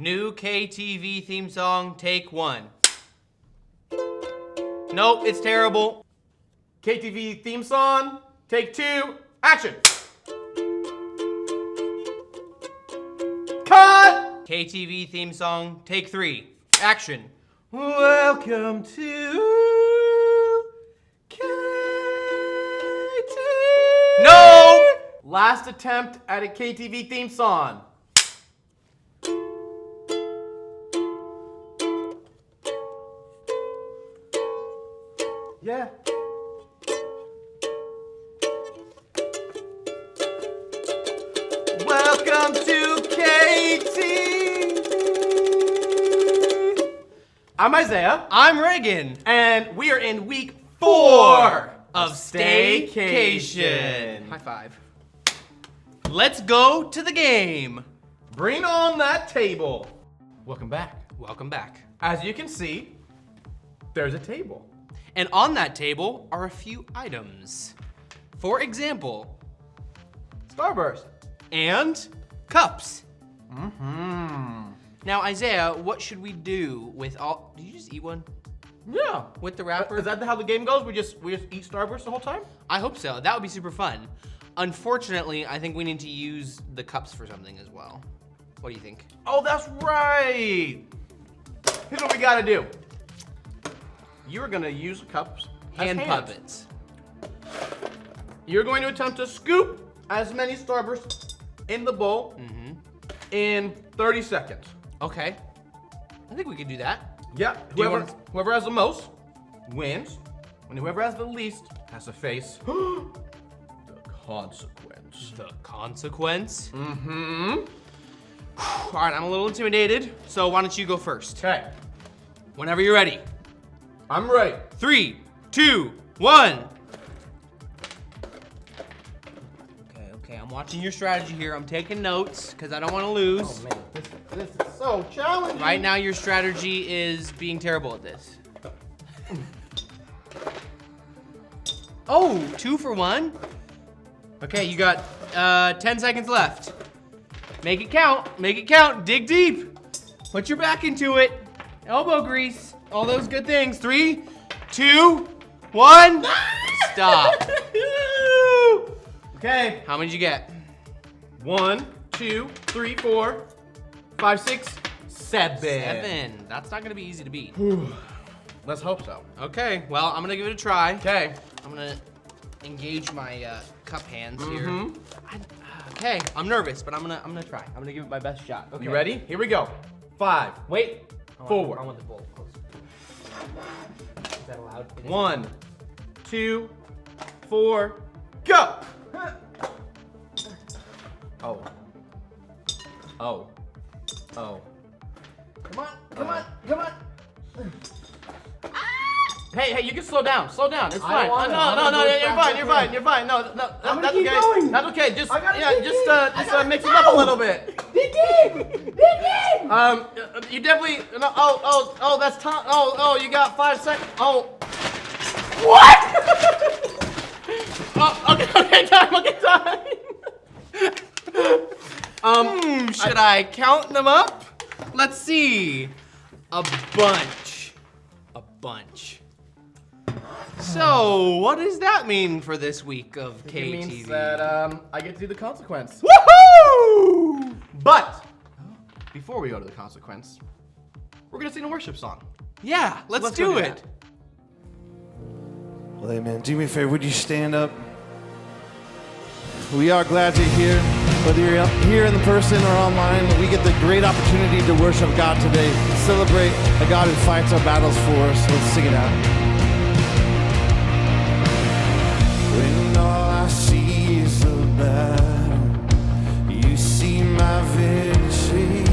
New KTV theme song, take one. Nope, it's terrible. KTV theme song, take two, action! Cut! KTV theme song, take three, action. Welcome to KTV. No! Last attempt at a KTV theme song. Yeah. Welcome to KTV. I'm Isaiah. I'm Reagan. And we are in week 4 of Staycation. High five. Let's go to the game. Bring on that table. Welcome back. Welcome back. As you can see, there's a table. And on that table are a few items. For example, Starburst. and cups. Mm-hmm. Now, Isaiah, what should we do with all? Did you just eat one Yeah. with the wrapper? Is that how the game goes? We just eat Starburst the whole time? I hope so. That would be super fun. Unfortunately, I think we need to use the cups for something as well. What do you think? Oh, that's right. Here's what we gotta do. You're gonna use cups as Hand hands. puppets. You're going to attempt to scoop as many Starbursts in the bowl in 30 seconds. Okay. I think we could do that. Yeah, Do you whoever has the most wins, and whoever has the least has to face the consequence. The consequence? Mm-hmm. All right, I'm a little intimidated, so why don't you go first? Okay, Whenever you're ready. I'm ready. 3, 2, 1. Okay, I'm watching your strategy here. I'm taking notes because I don't want to lose. Oh man, this is so challenging. Right now, your strategy is being terrible at this. Oh, 2 for 1? Okay, you got 10 seconds left. Make it count, dig deep. Put your back into it. Elbow grease, all those good things. 3, 2, 1, stop. Okay, How many did you get? 1, 2, 3, 4, 5, 6, 7. 7. That's not gonna be easy to beat. Let's hope so. Okay, well, I'm gonna give it a try. Okay. I'm gonna engage my cup hands here. Mhm. Okay, I'm nervous, but I'm gonna try. I'm gonna give it my best shot. Okay. You ready? Here we go. 5. Wait. Forward. I want the bowl closer. Is that allowed? It is. 1, 2, 4, go! Oh. Oh. Oh. Come on. Hey, you can slow down. Slow down. It's I fine. don't wanna. No, I'm gonna go you're as fine. fast You're as I fine. can. You're fine. No, gonna that's keep okay. going. That's okay. Just I gotta yeah, dig just in. mix it up a little bit. Dig in! You definitely. No, oh, that's time. Oh, you got 5 seconds. Oh. What? Okay, time. Should I count them up? Let's see. A bunch. So, what does that mean for this week of KTV? It means that I get to do the consequence. Woohoo! But before we go to the consequence, we're gonna sing a worship song. Yeah, let's go do do it. that. Well, amen. Do me a favor, would you stand up? We are glad you're here. Whether you're here in person or online, we get the great opportunity to worship God today, celebrate a God who fights our battles for us. Let's sing it out. When all I see is the battle, you see my victory.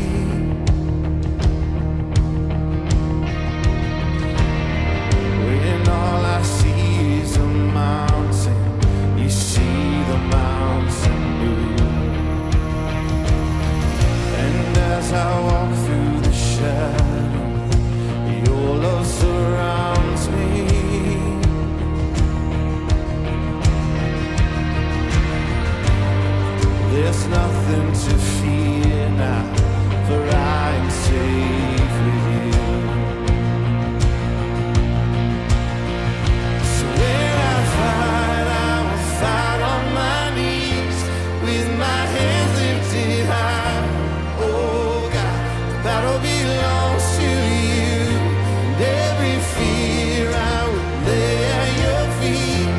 When all I see is a mountain, you see the mountain move. And as I walk through the shadow, your love surrounds me. There's nothing to fear now, for I am safe with you. So when I will fight on my knees with my hands lifted high. Oh God, the battle belongs to you, and every fear I will lay at your feet.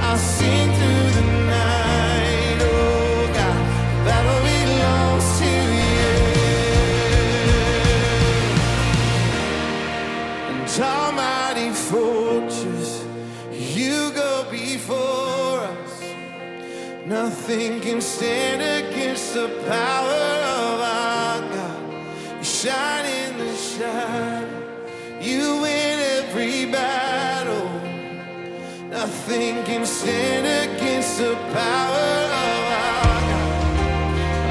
I'll sing through the night. Oh God, the battle belongs to you. And almighty fortress, you go before us. Nothing can stand against the power of our God. You shine in the shadow, you win every battle. Nothing can stand against the power of our God.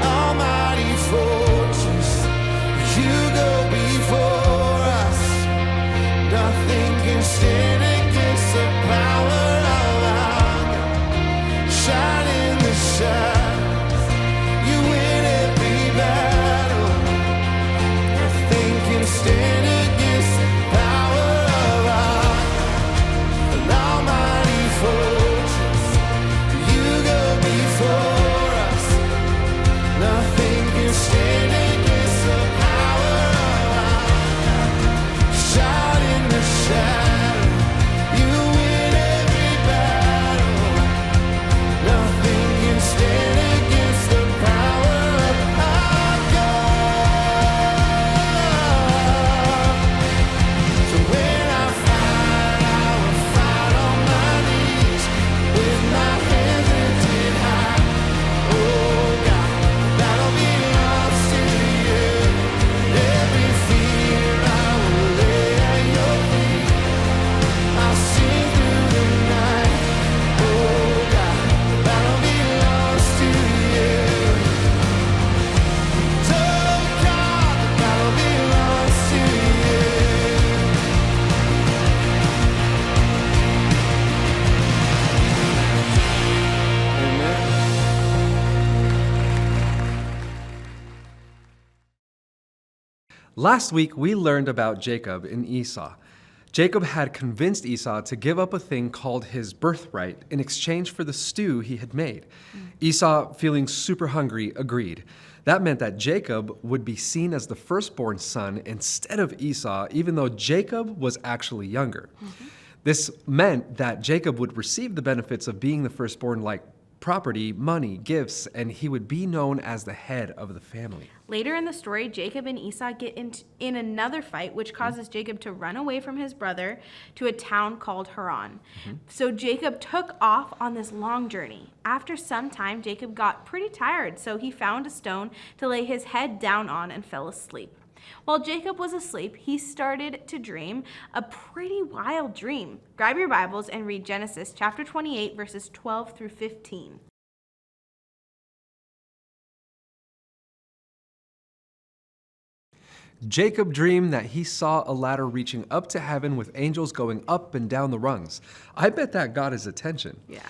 Almighty fortress, you go before us. Nothing can stand against the power of our God. Shine in the shadows, you win every battle. Nothing can stand against the power of our God. An almighty fortress, you go before us. Nothing can stand against the power of our God. Shout in the shadow, you win every battle. Nothing can stand against the power of our God. So when I will fight on my knees with my hands lifted high. Oh God, that'll belongs to you. Every fear I will lay at your feet. I'll sing through the night. Oh God, that'll belongs to you. Oh God, that'll belongs to you. Amen. Last week, we learned about Jacob and Esau. Jacob had convinced Esau to give up a thing called his birthright in exchange for the stew he had made. Esau, feeling super hungry, agreed. That meant that Jacob would be seen as the firstborn son instead of Esau, even though Jacob was actually younger. This meant that Jacob would receive the benefits of being the firstborn, like property, money, gifts, and he would be known as the head of the family. Later in the story, Jacob and Esau get in another fight, which causes Jacob to run away from his brother to a town called Haran. So Jacob took off on this long journey. After some time, Jacob got pretty tired, so he found a stone to lay his head down on and fell asleep. While Jacob was asleep, he started to dream a pretty wild dream. Grab your Bibles and read Genesis chapter 28, verses 12 through 15. Jacob dreamed that he saw a ladder reaching up to heaven with angels going up and down the rungs. I bet that got his attention. Yeah.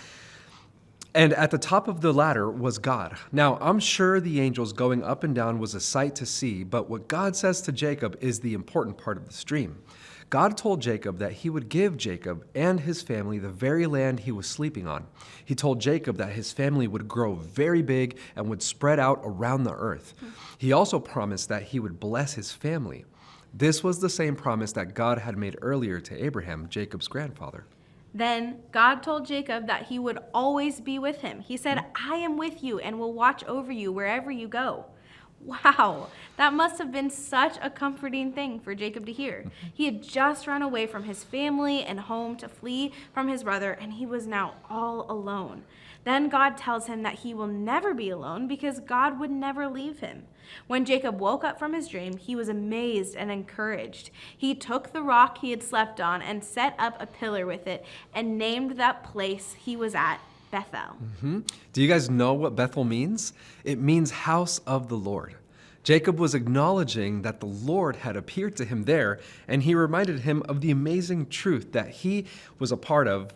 And at the top of the ladder was God. Now, I'm sure the angels going up and down was a sight to see, but what God says to Jacob is the important part of this dream. God told Jacob that he would give Jacob and his family the very land he was sleeping on. He told Jacob that his family would grow very big and would spread out around the earth. He also promised that he would bless his family. This was the same promise that God had made earlier to Abraham, Jacob's grandfather. Then God told Jacob that he would always be with him. He said, I am with you and will watch over you wherever you go. Wow, that must have been such a comforting thing for Jacob to hear. He had just run away from his family and home to flee from his brother, and he was now all alone. Then God tells him that he will never be alone because God would never leave him. When Jacob woke up from his dream, he was amazed and encouraged. He took the rock he had slept on and set up a pillar with it and named that place he was at Bethel. Do you guys know what Bethel means? It means house of the Lord. Jacob was acknowledging that the Lord had appeared to him there, and he reminded him of the amazing truth that he was a part of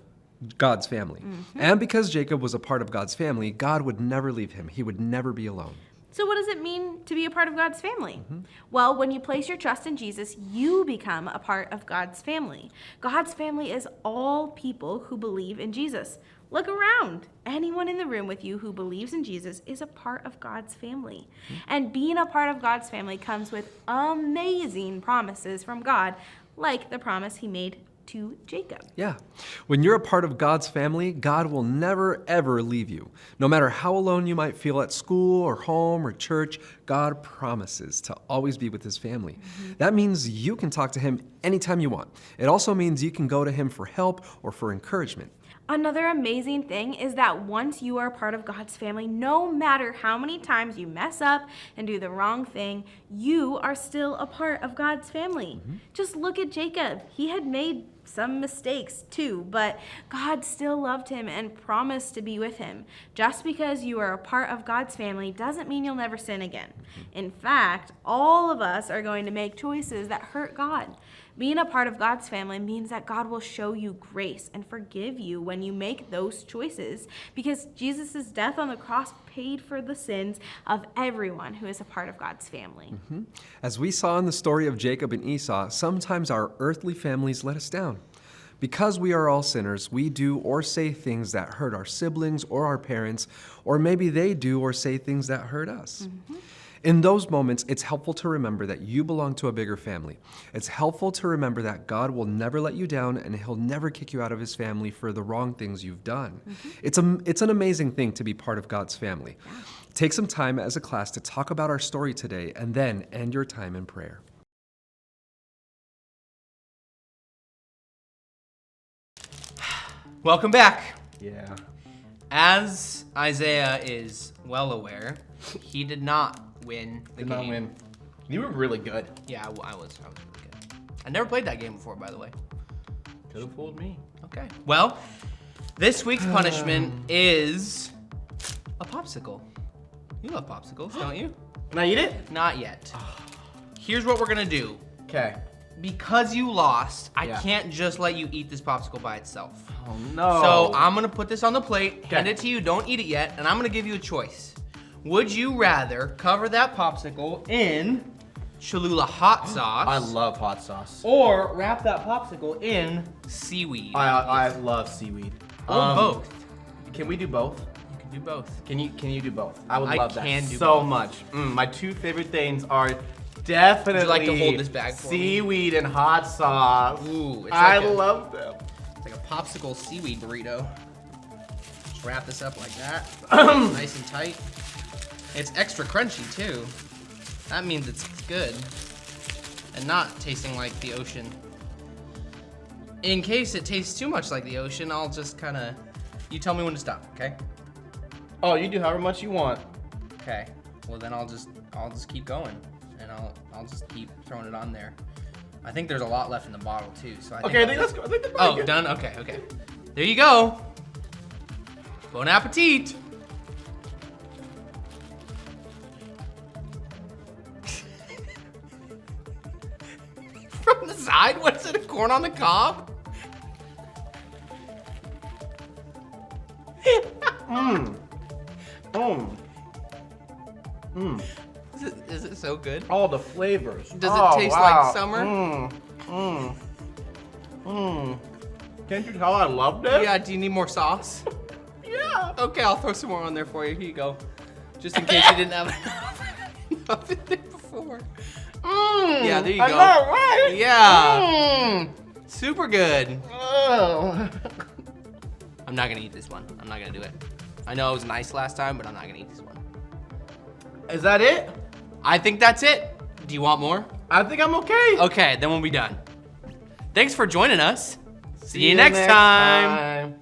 God's family. And because Jacob was a part of God's family, God would never leave him. He would never be alone. So what does it mean to be a part of God's family? Well, when you place your trust in Jesus, you become a part of God's family. God's family is all people who believe in Jesus. Look around. Anyone in the room with you who believes in Jesus is a part of God's family. And being a part of God's family comes with amazing promises from God, like the promise he made to Jacob. Yeah. When you're a part of God's family, God will never, ever leave you. No matter how alone you might feel at school or home or church, God promises to always be with his family. That means you can talk to him anytime you want. It also means you can go to him for help or for encouragement. Another amazing thing is that once you are a part of God's family, no matter how many times you mess up and do the wrong thing, you are still a part of God's family. Just look at Jacob. He had made some mistakes too, but God still loved him and promised to be with him. Just because you are a part of God's family doesn't mean you'll never sin again. In fact, all of us are going to make choices that hurt God. Being a part of God's family means that God will show you grace and forgive you when you make those choices, because Jesus' death on the cross paid for the sins of everyone who is a part of God's family. As we saw in the story of Jacob and Esau, sometimes our earthly families let us down. Because we are all sinners, we do or say things that hurt our siblings or our parents, or maybe they do or say things that hurt us. In those moments, it's helpful to remember that you belong to a bigger family. It's helpful to remember that God will never let you down and he'll never kick you out of his family for the wrong things you've done. It's an amazing thing to be part of God's family. Take some time as a class to talk about our story today and then end your time in prayer. Welcome back. Yeah. As Isaiah is well aware, he did not win the Did game. not win. You were really good. Yeah, I was really good. I never played that game before, by the way. Could have fooled me. Okay. Well, this week's punishment is a popsicle. You love popsicles, don't you? Can I eat it? Not yet. Here's what we're gonna do. Okay. Because you lost, I Yeah. can't just let you eat this popsicle by itself. Oh no. So I'm gonna put this on the plate, Okay. hand it to you, don't eat it yet, and I'm gonna give you a choice. Would you rather cover that popsicle in Cholula hot sauce? I love hot sauce. Or wrap that popsicle in seaweed? I love seaweed. Or both. Can we do both? You can do both. Can you do both? I would I love that can do so both. much. My two favorite things are definitely like to hold this bag for me? seaweed and hot sauce. Ooh, it's I like a- love them. It's like a popsicle seaweed burrito. Just wrap this up like that. Nice and tight. It's extra crunchy too. That means it's good. And not tasting like the ocean. In case it tastes too much like the ocean, I'll just kinda, you tell me when to stop, okay? Oh, you do however much you want. Okay. Well then I'll just keep going. And I'll just keep throwing it on there. I think there's a lot left in the bottle too, so I think Okay, I I'll think just- that's good. I think that's Oh, pretty good. done? Okay. There you go. Bon appetit. From the side? What is it, a corn on the cob? Is it so good? All the flavors. Does it taste like summer? Can't you tell I loved it? Yeah, do you need more sauce? Yeah. Okay, I'll throw some more on there for you. Here you go. Just in case you didn't have enough in there before. Yeah, there you I go. know, right? Yeah. Super good. Oh. I'm not gonna eat this one. I'm not gonna do it. I know it was nice last time, but I'm not gonna eat this one. Is that it? I think that's it. Do you want more? I think I'm okay. Okay, then we'll be done. Thanks for joining us. See you next time.